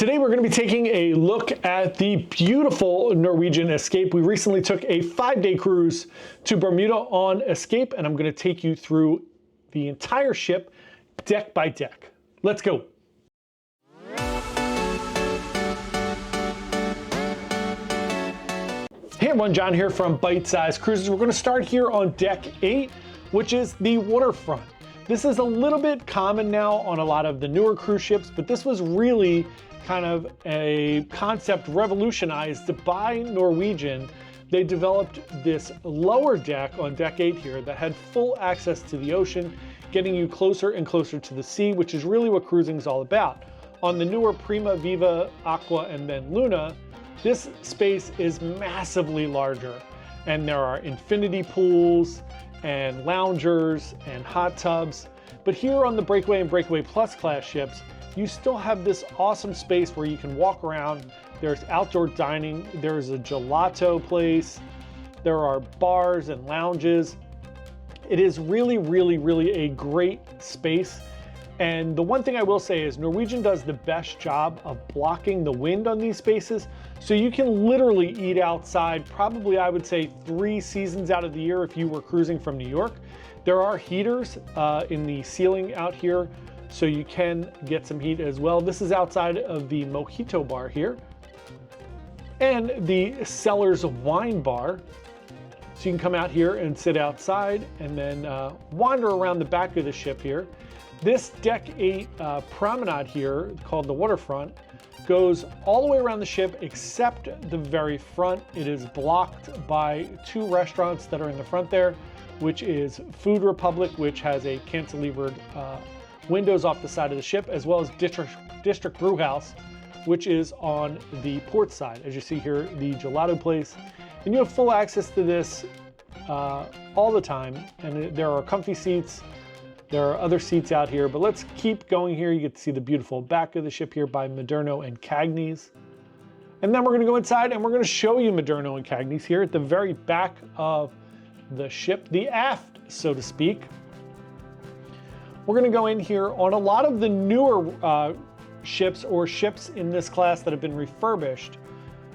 Today we're going to be taking a look at the beautiful Norwegian Escape. We recently took a 5-day cruise to Bermuda on Escape, and I'm going to take you through the entire ship, deck by deck. Let's go. Hey everyone, John here from Byte Size Cruises. We're going to start here on deck 8, which is the waterfront. This is a little bit common now on a lot of the newer cruise ships, but this was really kind of a concept revolutionized by Norwegian. They developed this lower deck on deck 8 here that had full access to the ocean, getting you closer and closer to the sea, which is really what cruising is all about. On the newer Prima, Viva, Aqua, and then Luna, this space is massively larger, and there are infinity pools and loungers and hot tubs. But here on the Breakaway and Breakaway Plus class ships, you still have this awesome space where you can walk around. There's outdoor dining, there's a gelato place, there are bars and lounges. It is really a great space. And the one thing I will say is Norwegian does the best job of blocking the wind on these spaces. So you can literally eat outside probably, I would say, 3 seasons out of the year if you were cruising from New York. There are heaters in the ceiling out here, so you can get some heat as well. This is outside of the Mojito bar here and the Cellar's wine bar. So you can come out here and sit outside and then wander around the back of the ship here. This deck 8 promenade here, called the waterfront, goes all the way around the ship except the very front. It is blocked by 2 restaurants that are in the front there, which is Food Republic, which has a cantilevered windows off the side of the ship, as well as District Brew House, which is on the port side. As you see here, the gelato place. And you have full access to this all the time, and there are comfy seats. There are other seats out here, but let's keep going here. You get to see the beautiful back of the ship here by Maderno and Cagney's. And then we're gonna go inside and we're gonna show you Maderno and Cagney's here at the very back of the ship, the aft, so to speak. We're gonna go in here on a lot of the newer ships or ships in this class that have been refurbished.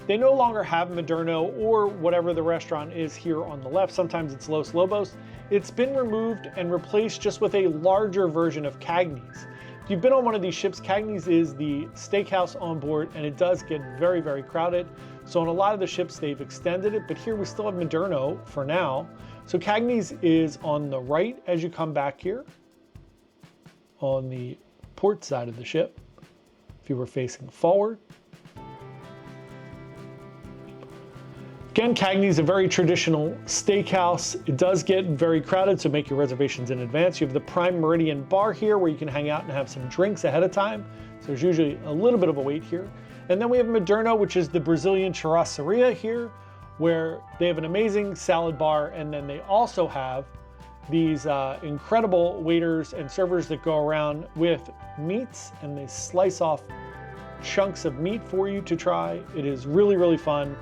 They no longer have Maderno or whatever the restaurant is here on the left. Sometimes it's Los Lobos. It's been removed and replaced just with a larger version of Cagney's. If you've been on one of these ships, Cagney's is the steakhouse on board, and it does get very crowded. So on a lot of the ships, they've extended it, but here we still have Maderno for now. So Cagney's is on the right as you come back here on the port side of the ship, if you were facing forward. Again, Cagney's a very traditional steakhouse. It does get very crowded, so make your reservations in advance. You have the Prime Meridian bar here where you can hang out and have some drinks ahead of time. So there's usually a little bit of a wait here. And then we have Maderno, which is the Brazilian churrascaria here, where they have an amazing salad bar, and then they also have these incredible waiters and servers that go around with meats, and they slice off chunks of meat for you to try. It is really fun.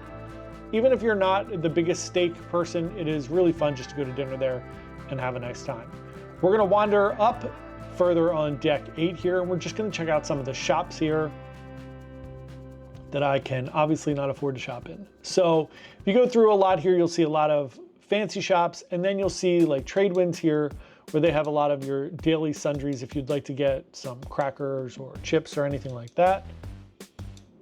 Even if you're not the biggest steak person, it is really fun just to go to dinner there and have a nice time. We're gonna wander up further on deck 8 here, and we're just gonna check out some of the shops here that I can obviously not afford to shop in. So if you go through a lot here, you'll see a lot of fancy shops, and then you'll see like trade winds here where they have a lot of your daily sundries if you'd like to get some crackers or chips or anything like that.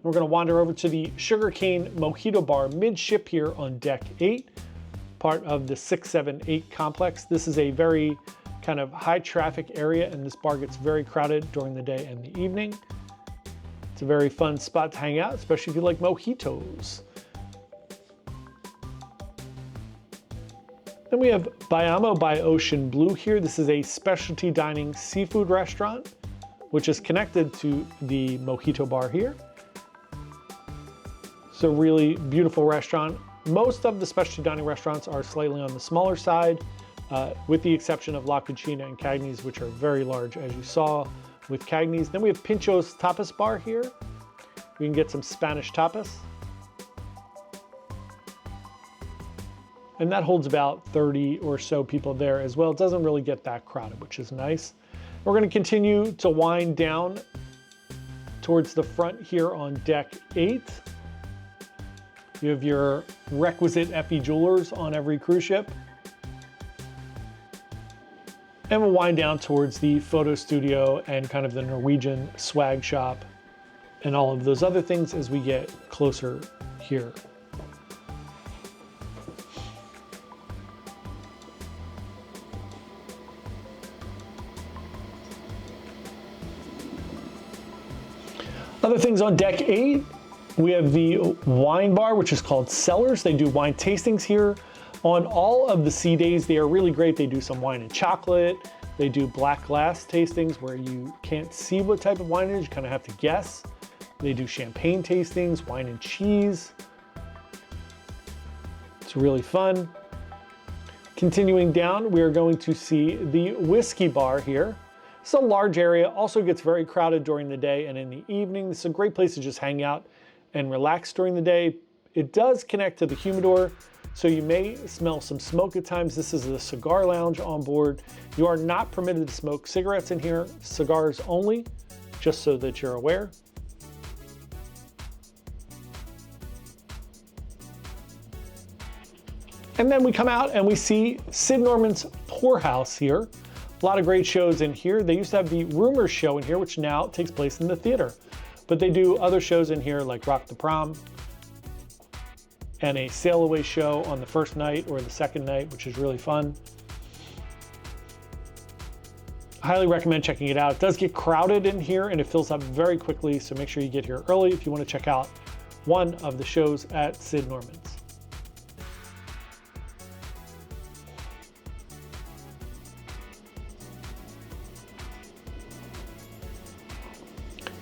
We're gonna wander over to the Sugarcane Mojito Bar midship here on deck 8, part of the 678 complex. This is a very kind of high traffic area, and this bar gets very crowded during the day and the evening. It's a very fun spot to hang out, especially if you like mojitos. Then we have Bayamo by Ocean Blue here. This is a specialty dining seafood restaurant, which is connected to the Mojito Bar here. It's a really beautiful restaurant. Most of the specialty dining restaurants are slightly on the smaller side, with the exception of La Cucina and Cagney's, which are very large, as you saw with Cagney's. Then we have Pincho's Tapas Bar here. We can get some Spanish tapas. And that holds about 30 or so people there as well. It doesn't really get that crowded, which is nice. We're going to continue to wind down towards the front here on deck 8. You have your requisite Effie jewelers on every cruise ship. And we'll wind down towards the photo studio and kind of the Norwegian swag shop and all of those other things as we get closer here. Other things on deck 8, we have the wine bar, which is called Cellars. They do wine tastings here. On all of the sea days, they are really great. They do some wine and chocolate. They do black glass tastings where you can't see what type of wine it is, you kind of have to guess. They do champagne tastings, wine and cheese. It's really fun. Continuing down, we are going to see the whiskey bar here. It's a large area, also gets very crowded during the day and in the evening. This is a great place to just hang out and relax during the day. It does connect to the humidor, so you may smell some smoke at times. This is the cigar lounge on board. You are not permitted to smoke cigarettes in here, cigars only, just so that you're aware. And then we come out and we see Sid Norman's Poorhouse here. A lot of great shows in here. They used to have the Rumors show in here, which now takes place in the theater. But they do other shows in here like Rock the Prom and a sail away show on the first night or the second night, which is really fun. I highly recommend checking it out. It does get crowded in here and it fills up very quickly, so make sure you get here early if you want to check out one of the shows at Sid Norman's.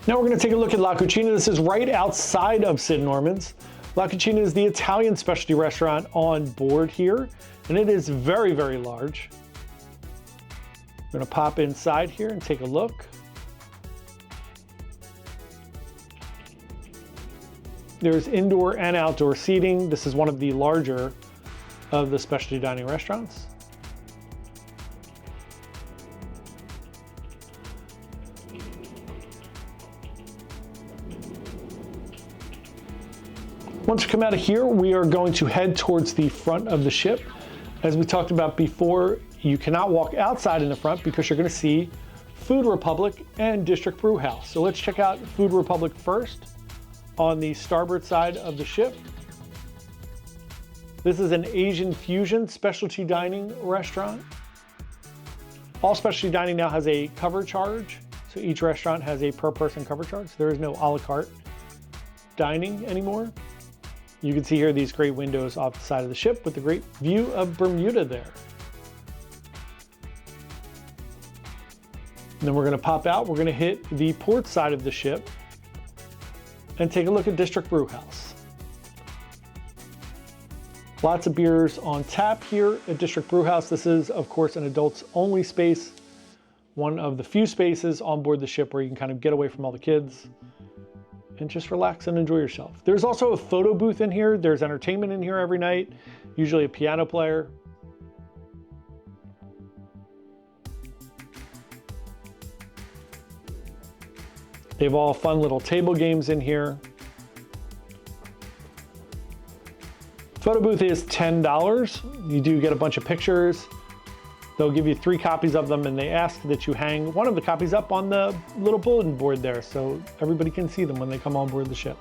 Now we're going to take a look at La Cucina. This is right outside of Sid Norman's. La Cucina is the Italian specialty restaurant on board here, and it is very, very large. We're going to pop inside here and take a look. There's indoor and outdoor seating. This is one of the larger of the specialty dining restaurants. Once we come out of here, we are going to head towards the front of the ship. As we talked about before, you cannot walk outside in the front because you're going to see Food Republic and District Brew House. So let's check out Food Republic first on the starboard side of the ship. This is an Asian fusion specialty dining restaurant. All specialty dining now has a cover charge. So each restaurant has a per person cover charge. There is no a la carte dining anymore. You can see here these great windows off the side of the ship with a great view of Bermuda there. And then we're going to pop out. We're going to hit the port side of the ship and take a look at District Brew House. Lots of beers on tap here at District Brew House. This is, of course, an adults only space. One of the few spaces on board the ship where you can kind of get away from all the kids and just relax and enjoy yourself. There's also a photo booth in here. There's entertainment in here every night, usually a piano player. They have all fun little table games in here. Photo booth is $10. You do get a bunch of pictures. They'll give you 3 copies of them and they ask that you hang one of the copies up on the little bulletin board there so everybody can see them when they come on board the ship.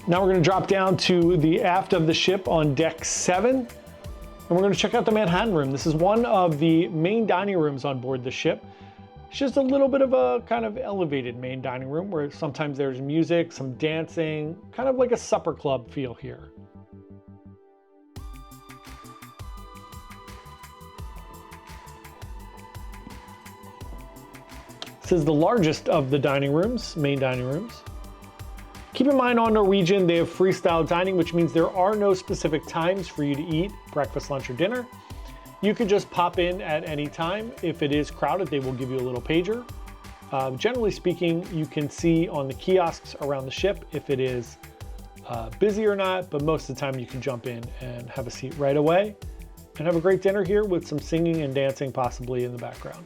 Now we're going to drop down to the aft of the ship on deck 7 and we're going to check out the Manhattan room. This is one of the main dining rooms on board the ship. It's just a little bit of a kind of elevated main dining room where sometimes there's music, some dancing, kind of like a supper club feel here. This is the largest of the dining rooms, main dining rooms. Keep in mind on Norwegian, they have freestyle dining, which means there are no specific times for you to eat breakfast, lunch, or dinner. You could just pop in at any time. If it is crowded, they will give you a little pager. Generally speaking, you can see on the kiosks around the ship if it is busy or not, but most of the time you can jump in and have a seat right away and have a great dinner here with some singing and dancing possibly in the background.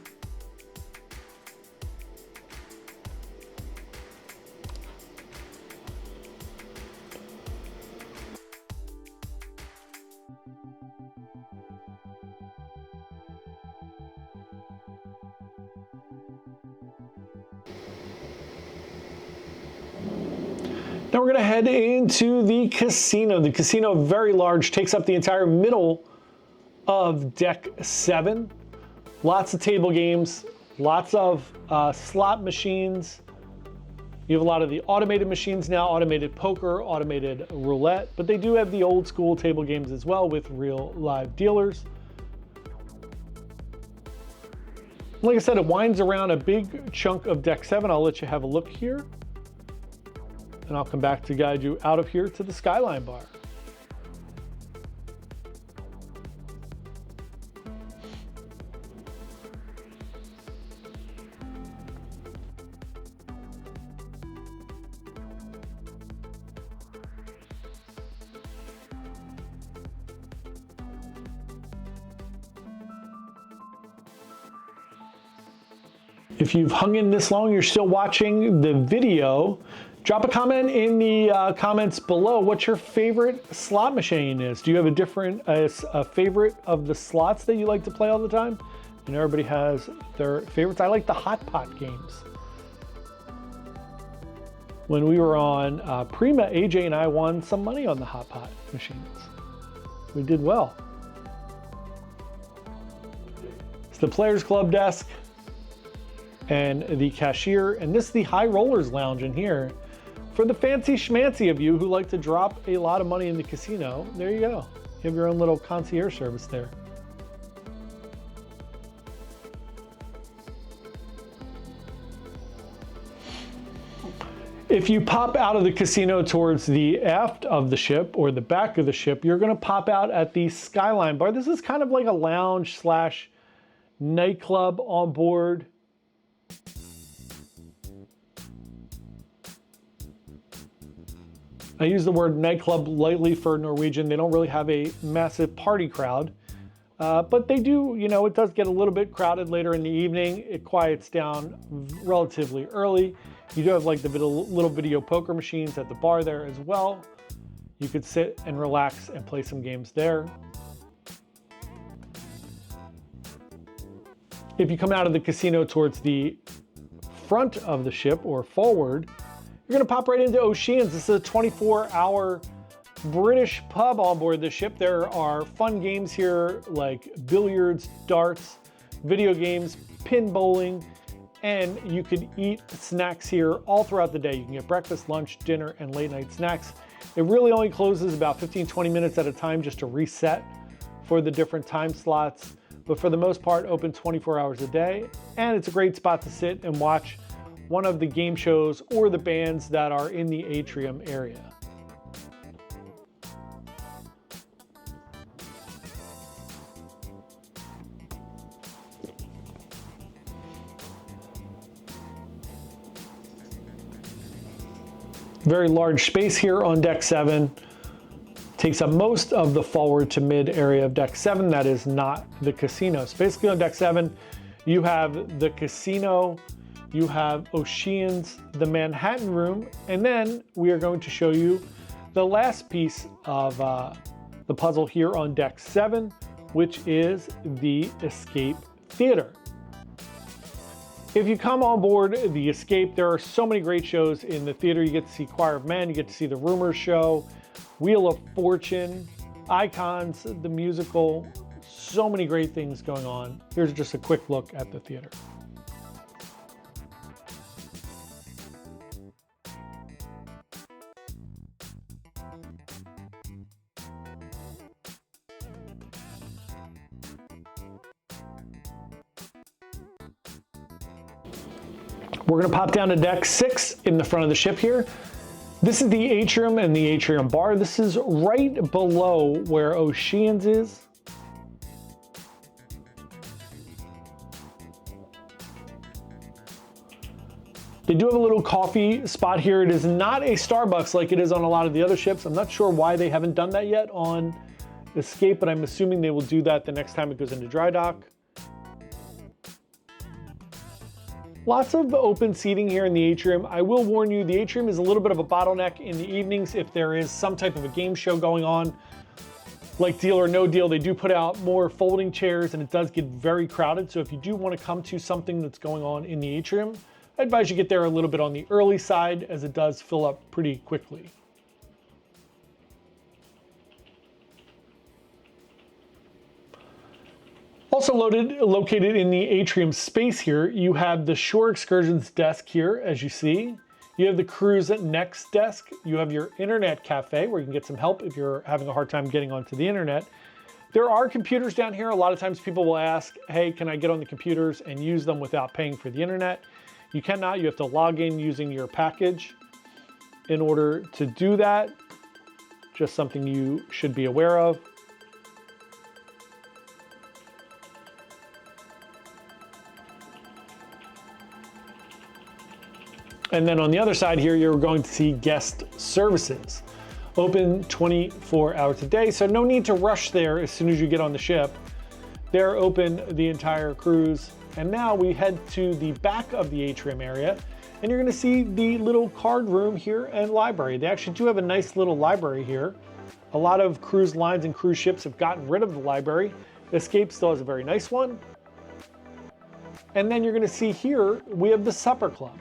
Now we're gonna head into the casino. The casino, very large, takes up the entire middle of deck 7. Lots of table games, lots of slot machines. You have a lot of the automated machines now, automated poker, automated roulette, but they do have the old school table games as well with real live dealers. Like I said, it winds around a big chunk of deck 7. I'll let you have a look here, and I'll come back to guide you out of here to the Skyline bar. If you've hung in this long, you're still watching the video, drop a comment in the comments below what your favorite slot machine is. Do you have a different a favorite of the slots that you like to play all the time? And everybody has their favorites. I like the hot pot games. When we were on Prima, AJ and I won some money on the hot pot machines. We did well. It's the Players Club desk and the cashier, and this is the High Rollers Lounge in here. For the fancy schmancy of you who like to drop a lot of money in the casino, there you go. You have your own little concierge service there. If you pop out of the casino towards the aft of the ship or the back of the ship, you're gonna pop out at the Skyline bar. This is kind of like a lounge slash nightclub on board. I use the word nightclub lightly for Norwegian. They don't really have a massive party crowd, but they do, you know, it does get a little bit crowded later in the evening. It quiets down relatively early. You do have like the little video poker machines at the bar there as well. You could sit and relax and play some games there. If you come out of the casino towards the front of the ship or forward, you're gonna pop right into Oceans. This is a 24-hour British pub on board the ship. There are fun games here like billiards, darts, video games, pin bowling, and you could eat snacks here all throughout the day. You can get breakfast, lunch, dinner, and late night snacks. It really only closes about 15-20 minutes at a time just to reset for the different time slots, but for the most part, open 24 hours a day. And it's a great spot to sit and watch one of the game shows or the bands that are in the Atrium area. Very large space here on deck 7. Takes up most of the forward to mid area of deck 7. That is not the casino. So basically on deck 7, you have the casino, you have Oceans, the Manhattan room, and then we are going to show you the last piece of the puzzle here on deck 7, which is the Escape Theater. If you come on board the Escape, there are so many great shows in the theater. You get to see Choir of Men, you get to see the Rumors Show, Wheel of Fortune, Icons, the musical, so many great things going on. Here's just a quick look at the theater. We're gonna pop down to deck 6 in the front of the ship here. This is the Atrium and the Atrium bar. This is right below where Oceans is. They do have a little coffee spot here. It is not a Starbucks like it is on a lot of the other ships. I'm not sure why they haven't done that yet on Escape, but I'm assuming they will do that the next time it goes into dry dock. Lots of open seating here in the Atrium. I will warn you, the Atrium is a little bit of a bottleneck in the evenings if there is some type of a game show going on. Like Deal or No Deal, they do put out more folding chairs and it does get very crowded. So if you do want to come to something that's going on in the Atrium, I advise you get there a little bit on the early side as it does fill up pretty quickly. Also located in the Atrium space here, you have the Shore Excursions desk here, as you see. You have the Cruise Next desk. You have your internet cafe where you can get some help if you're having a hard time getting onto the internet. There are computers down here. A lot of times people will ask, hey, can I get on the computers and use them without paying for the internet? You cannot. You have to log in using your package in order to do that. Just something you should be aware of. And then on the other side here, you're going to see guest services. Open 24 hours a day, so no need to rush there as soon as you get on the ship. They're open the entire cruise. And now we head to the back of the Atrium area, and you're gonna see the little card room here and library. They actually do have a nice little library here. A lot of cruise lines and cruise ships have gotten rid of the library. Escape still has a very nice one. And then you're gonna see here, we have the Supper Club.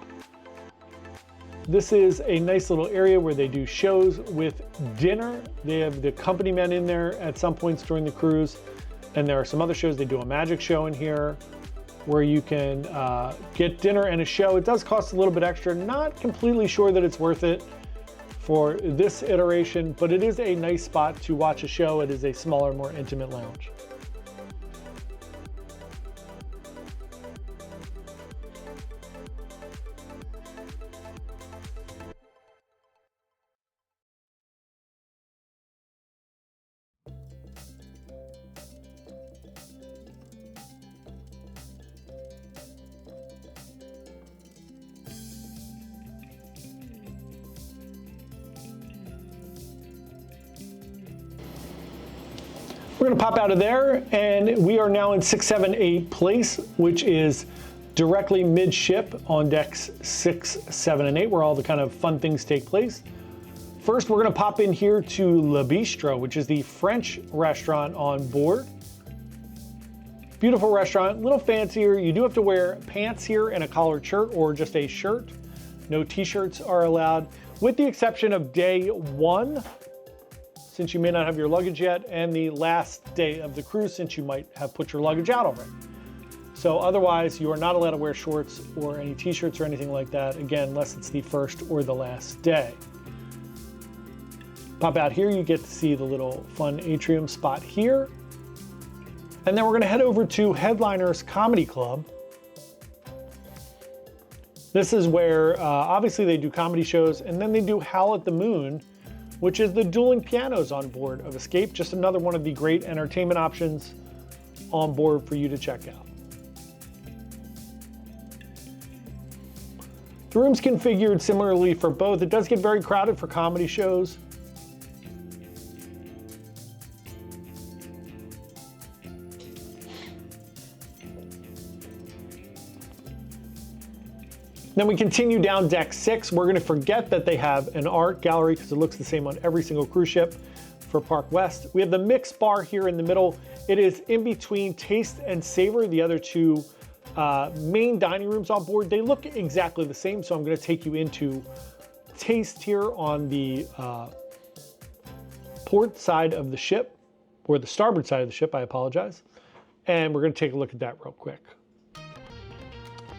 This is a nice little area where they do shows with dinner. They have the company men in there at some points during the cruise. And there are some other shows. They do a magic show in here where you can get dinner and a show. It does cost a little bit extra. Not completely sure that it's worth it for this iteration, but it is a nice spot to watch a show. It is a smaller, more intimate lounge. We're gonna pop out of there, and we are now in 678 place, which is directly midship on decks 6, 7, and 8, where all the kind of fun things take place. First, we're gonna pop in here to Le Bistro, which is the French restaurant on board. Beautiful restaurant, a little fancier. You do have to wear pants here and a collared shirt or just a shirt. No t-shirts are allowed, with the exception of day 1, since you may not have your luggage yet, and the last day of the cruise, since you might have put your luggage out already. So otherwise, you are not allowed to wear shorts or any t-shirts or anything like that, again, unless it's the first or the last day. Pop out here, you get to see the little fun Atrium spot here. And then we're gonna head over to Headliners Comedy Club. This is where, obviously they do comedy shows, and then they do Howl at the Moon, which is the dueling pianos on board of Escape. Just another one of the great entertainment options on board for you to check out. The room's configured similarly for both. It does get very crowded for comedy shows. Then we continue down deck 6. We're gonna forget that they have an art gallery because it looks the same on every single cruise ship for Park West. We have the mixed bar here in the middle. It is in between Taste and Savor, the other two main dining rooms on board. They look exactly the same, so I'm gonna take you into Taste here on the port side of the ship, or the starboard side of the ship, I apologize. And we're gonna take a look at that real quick.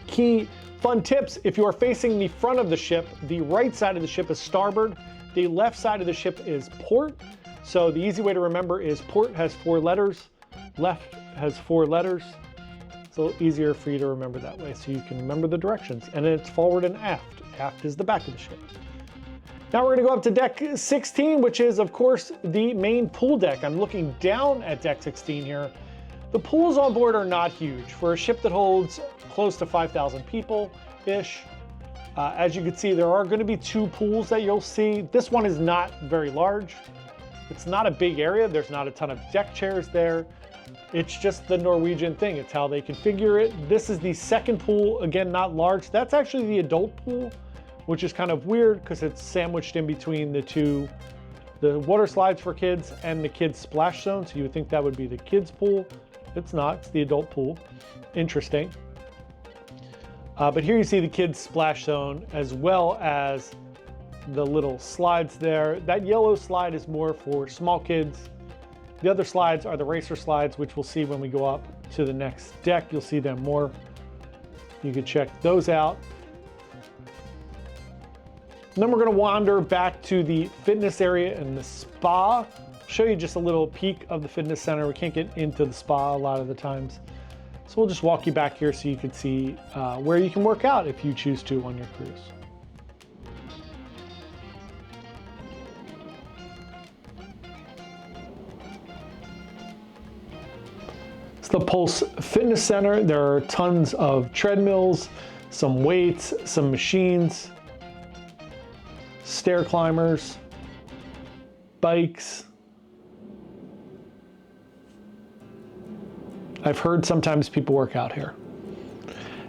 Key fun tips: if you are facing the front of the ship, the right side of the ship is starboard, the left side of the ship is port. So the easy way to remember is port has 4 letters, left has 4 letters. It's a little easier for you to remember that way, so you can remember the directions. And then it's forward and aft. Aft is the back of the ship. Now we're gonna go up to deck 16, which is of course the main pool deck. I'm looking down at deck 16 here. The pools on board are not huge. For a ship that holds close to 5,000 people-ish, as you can see, there are gonna be 2 pools that you'll see. This one is not very large. It's not a big area. There's not a ton of deck chairs there. It's just the Norwegian thing. It's how they configure it. This is the second pool, again, not large. That's actually the adult pool, which is kind of weird because it's sandwiched in between the water slides for kids and the kids splash zone. So you would think that would be the kids pool. It's not, it's the adult pool. Interesting. But here you see the kids splash zone as well as the little slides there. That yellow slide is more for small kids. The other slides are the racer slides, which we'll see when we go up to the next deck. You'll see them more. You can check those out. And then we're going to wander back to the fitness area and the spa. Show you just a little peek of the fitness center. We can't get into the spa a lot of the times. So we'll just walk you back here so you can see where you can work out if you choose to on your cruise. It's the Pulse Fitness Center. There are tons of treadmills, some weights, some machines, stair climbers, bikes. I've heard sometimes people work out here.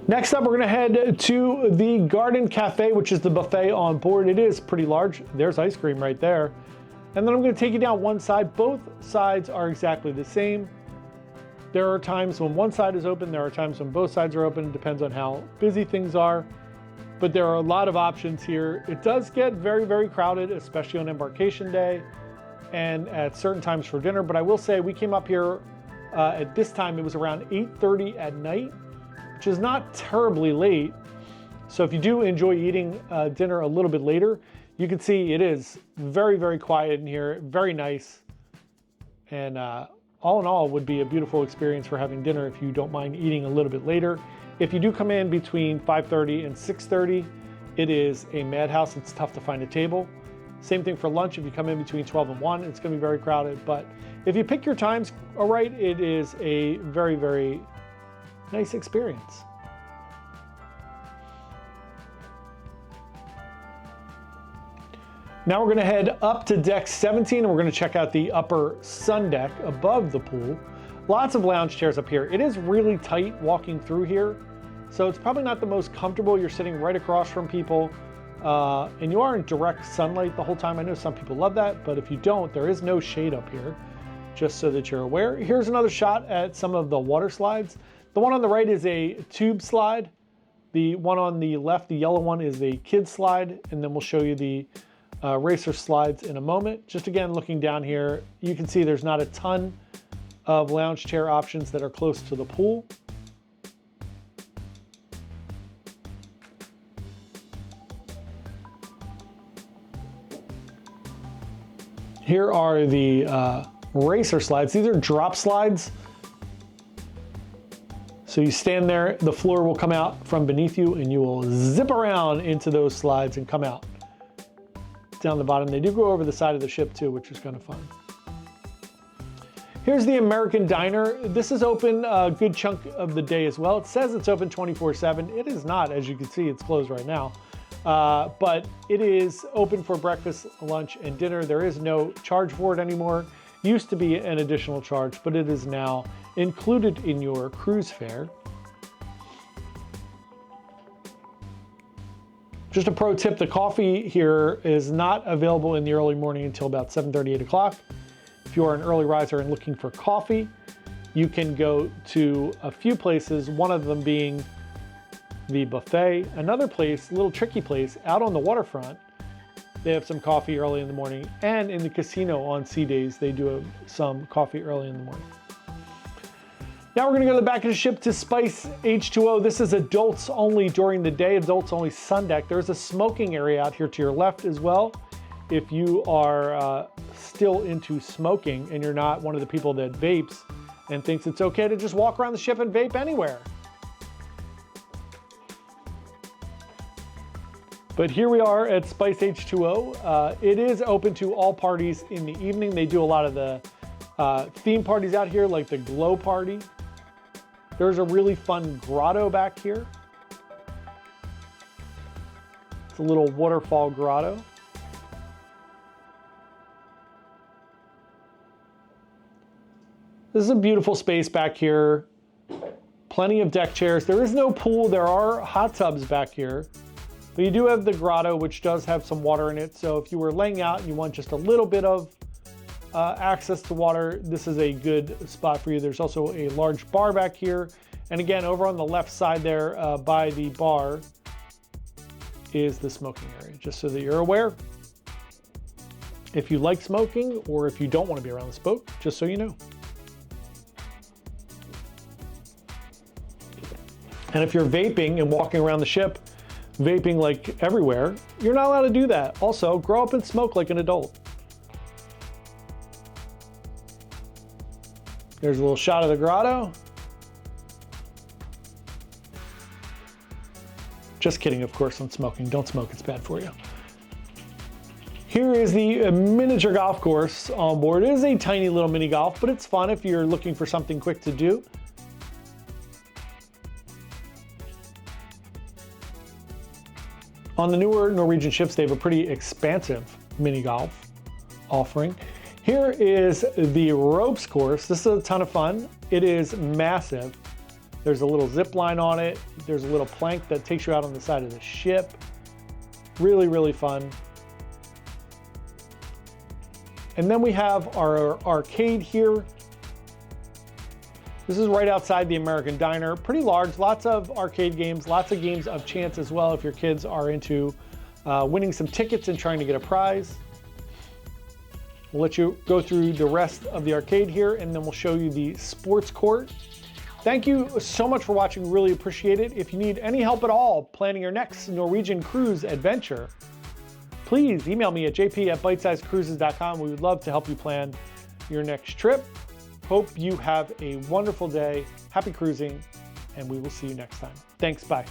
Next up, we're gonna head to the Garden Cafe, which is the buffet on board. It is pretty large. There's ice cream right there. And then I'm gonna take you down one side. Both sides are exactly the same. There are times when one side is open, there are times when both sides are open. It depends on how busy things are. But there are a lot of options here. It does get very, very crowded, especially on embarkation day and at certain times for dinner. But I will say we came up here at this time, it was around 8:30 at night, which is not terribly late. So if you do enjoy eating dinner a little bit later, you can see it is very, very quiet in here, very nice. And all in all, would be a beautiful experience for having dinner if you don't mind eating a little bit later. If you do come in between 5:30 and 6:30, it is a madhouse. It's tough to find a table. Same thing for lunch. If you come in between 12 and 1, it's going to be very crowded. But if you pick your times all right, it is a very, very nice experience. Now we're going to head up to deck 17 and we're going to check out the upper sun deck above the pool. Lots of lounge chairs up here. It is really tight walking through here, so it's probably not the most comfortable. You're sitting right across from people and you are in direct sunlight the whole time. I know some people love that, but if you don't, there is no shade up here, just so that you're aware. Here's another shot at some of the water slides. The one on the right is a tube slide. The one on the left, the yellow one, is a kid slide, and then we'll show you the racer slides in a moment. Just again, looking down here, you can see there's not a ton of lounge chair options that are close to the pool. Here are the racer slides. These are drop slides. So you stand there, the floor will come out from beneath you and you will zip around into those slides and come out down the bottom. They do go over the side of the ship too, which is kind of fun. Here's the American Diner. This is open a good chunk of the day as well. It says it's open 24/7. It is not, as you can see, it's closed right now. But it is open for breakfast, lunch, and dinner. There is no charge for it anymore. Used to be an additional charge, but it is now included in your cruise fare. Just a pro tip, the coffee here is not available in the early morning until about 7:30, 8 o'clock. If you are an early riser and looking for coffee, you can go to a few places, one of them being the buffet. Another place, a little tricky place, out on the waterfront, they have some coffee early in the morning, and in the casino on sea days, they do have some coffee early in the morning. Now we're gonna go to the back of the ship to Spice H2O. This is adults only during the day, adults only sun deck. There's a smoking area out here to your left as well. If you are still into smoking and you're not one of the people that vapes and thinks it's okay to just walk around the ship and vape anywhere. But here we are at Spice H2O. It is open to all parties in the evening. They do a lot of the theme parties out here, like the glow party. There's a really fun grotto back here. It's a little waterfall grotto. This is a beautiful space back here. Plenty of deck chairs. There is no pool. There are hot tubs back here. But you do have the grotto, which does have some water in it. So if you were laying out and you want just a little bit of access to water, this is a good spot for you. There's also a large bar back here. And again, over on the left side there by the bar is the smoking area, just so that you're aware. If you like smoking or if you don't want to be around the smoke, just so you know. And if you're vaping and walking around the ship, vaping like everywhere, you're not allowed to do that. Also, grow up and smoke like an adult. There's a little shot of the grotto. Just kidding, of course, on smoking. Don't smoke, it's bad for you. Here is the miniature golf course on board. It is a tiny little mini golf, but it's fun if you're looking for something quick to do. On the newer Norwegian ships, they have a pretty expansive mini golf offering. Here is the ropes course. This is a ton of fun. It is massive. There's a little zip line on it. There's a little plank that takes you out on the side of the ship. Really, really fun. And then we have our arcade here. This is right outside the American Diner. Pretty large, lots of arcade games, lots of games of chance as well if your kids are into winning some tickets and trying to get a prize. We'll let you go through the rest of the arcade here, and then we'll show you the sports court. Thank you so much for watching, really appreciate it. If you need any help at all planning your next Norwegian cruise adventure, please email me at jp@bytesizecruises.com. We would love to help you plan your next trip. Hope you have a wonderful day, happy cruising, and we will see you next time. Thanks, bye.